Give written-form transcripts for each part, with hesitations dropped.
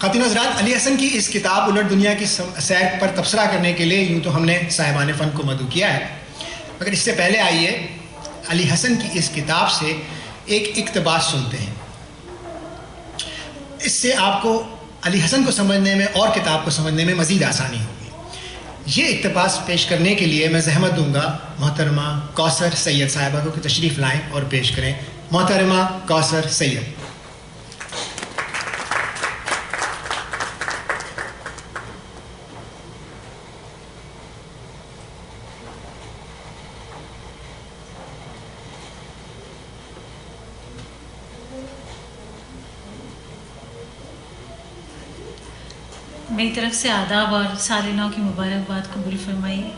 خواتین حضرات، علی حسن کی اس کتاب الٹ دنیا کی سیر پر تبصرہ کرنے کے لیے یوں تو ہم نے صاحبان فن کو مدعو کیا ہے، مگر اس سے پہلے آئیے علی حسن کی اس کتاب سے ایک اقتباس سنتے ہیں۔ اس سے آپ کو علی حسن کو سمجھنے میں اور کتاب کو سمجھنے میں مزید آسانی ہوگی۔ یہ اقتباس پیش کرنے کے لیے میں زحمت دوں گا محترمہ کوثر سید صاحبہ کو کہ تشریف لائیں اور پیش کریں۔ محترمہ کوثر سید۔ میری طرف سے آداب اور سال نو کی مبارکباد قبول فرمائیے۔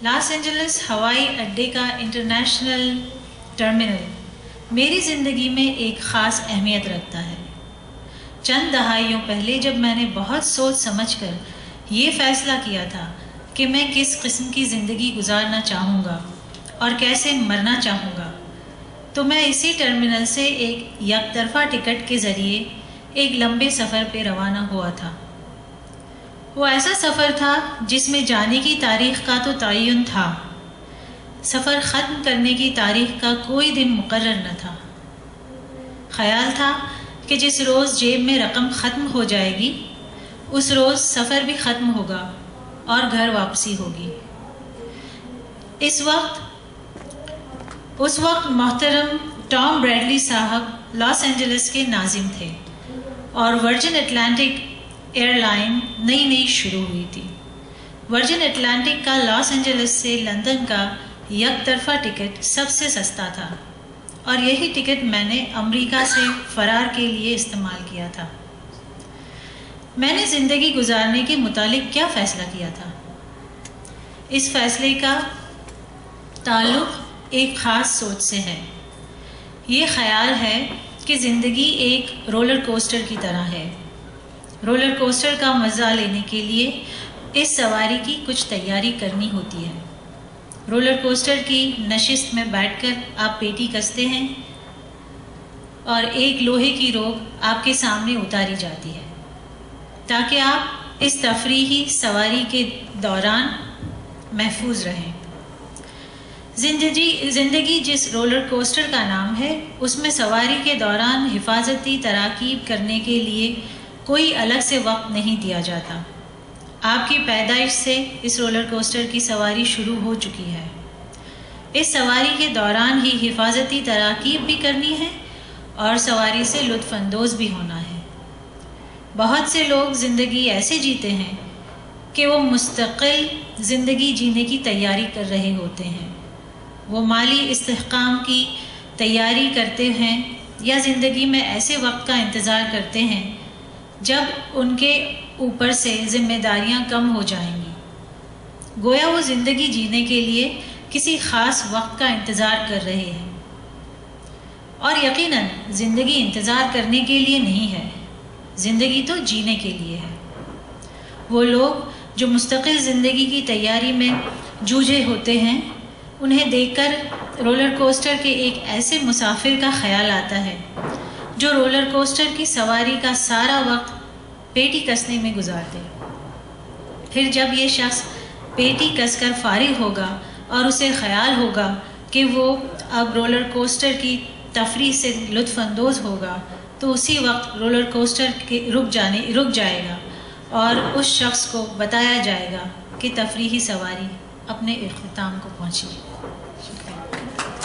لاس اینجلس ہوائی اڈے کا انٹرنیشنل ٹرمینل میری زندگی میں ایک خاص اہمیت رکھتا ہے۔ چند دہائیوں پہلے جب میں نے بہت سوچ سمجھ کر یہ فیصلہ کیا تھا کہ میں کس قسم کی زندگی گزارنا چاہوں گا اور کیسے مرنا چاہوں گا، تو میں اسی ٹرمینل سے ایک یک طرفہ ٹکٹ کے ذریعے ایک لمبے سفر پہ روانہ ہوا تھا۔ وہ ایسا سفر تھا جس میں جانے کی تاریخ کا تو تعین تھا، سفر ختم کرنے کی تاریخ کا کوئی دن مقرر نہ تھا۔ خیال تھا کہ جس روز جیب میں رقم ختم ہو جائے گی اس روز سفر بھی ختم ہوگا اور گھر واپسی ہوگی۔ اس وقت محترم ٹام بریڈلی صاحب لاس اینجلس کے ناظم تھے اور ورجن اٹلانٹک ایئر لائن نئی شروع ہوئی تھی۔ ورجن اٹلانٹک کا لاس اینجلس سے لندن کا یک طرفہ ٹکٹ سب سے سستا تھا اور یہی ٹکٹ میں نے امریکہ سے فرار کے لیے استعمال کیا تھا۔ میں نے زندگی گزارنے کے متعلق کیا فیصلہ کیا تھا؟ اس فیصلے کا تعلق ایک خاص سوچ سے ہے۔ یہ خیال ہے کہ زندگی ایک رولر کوسٹر کی طرح ہے۔ رولر کوسٹر کا مزہ لینے کے لیے اس سواری کی کچھ تیاری کرنی ہوتی ہے۔ رولر کوسٹر کی نشست میں بیٹھ کر آپ پیٹی کستے ہیں اور ایک لوہے کی روپ آپ کے سامنے اتاری جاتی ہے تاکہ آپ اس تفریحی سواری کے دوران محفوظ رہیں۔ زندگی جس رولر کوسٹر کا نام ہے اس میں سواری کے دوران حفاظتی تراکیب کرنے کے لیے کوئی الگ سے وقت نہیں دیا جاتا۔ آپ کی پیدائش سے اس رولر کوسٹر کی سواری شروع ہو چکی ہے۔ اس سواری کے دوران ہی حفاظتی تراکیب بھی کرنی ہے اور سواری سے لطف اندوز بھی ہونا ہے۔ بہت سے لوگ زندگی ایسے جیتے ہیں کہ وہ مستقل زندگی جینے کی تیاری کر رہے ہوتے ہیں۔ وہ مالی استحکام کی تیاری کرتے ہیں یا زندگی میں ایسے وقت کا انتظار کرتے ہیں جب ان کے اوپر سے ذمہ داریاں کم ہو جائیں گی۔ گویا وہ زندگی جینے کے لیے کسی خاص وقت کا انتظار کر رہے ہیں، اور یقیناً زندگی انتظار کرنے کے لیے نہیں ہے، زندگی تو جینے کے لیے ہے۔ وہ لوگ جو مستقل زندگی کی تیاری میں جوجھے ہوتے ہیں، انہیں دیکھ کر رولر کوسٹر کے ایک ایسے مسافر کا خیال آتا ہے جو رولر کوسٹر کی سواری کا سارا وقت پیٹی کسنے میں گزار دے۔ پھر جب یہ شخص پیٹی کس کر فارغ ہوگا اور اسے خیال ہوگا کہ وہ اب رولر کوسٹر کی تفریح سے لطف اندوز ہوگا تو اسی وقت رولر کوسٹر رک جائے گا اور اس شخص کو بتایا جائے گا کہ تفریحی سواری اپنے اختتام کو پہنچی۔ شکریہ۔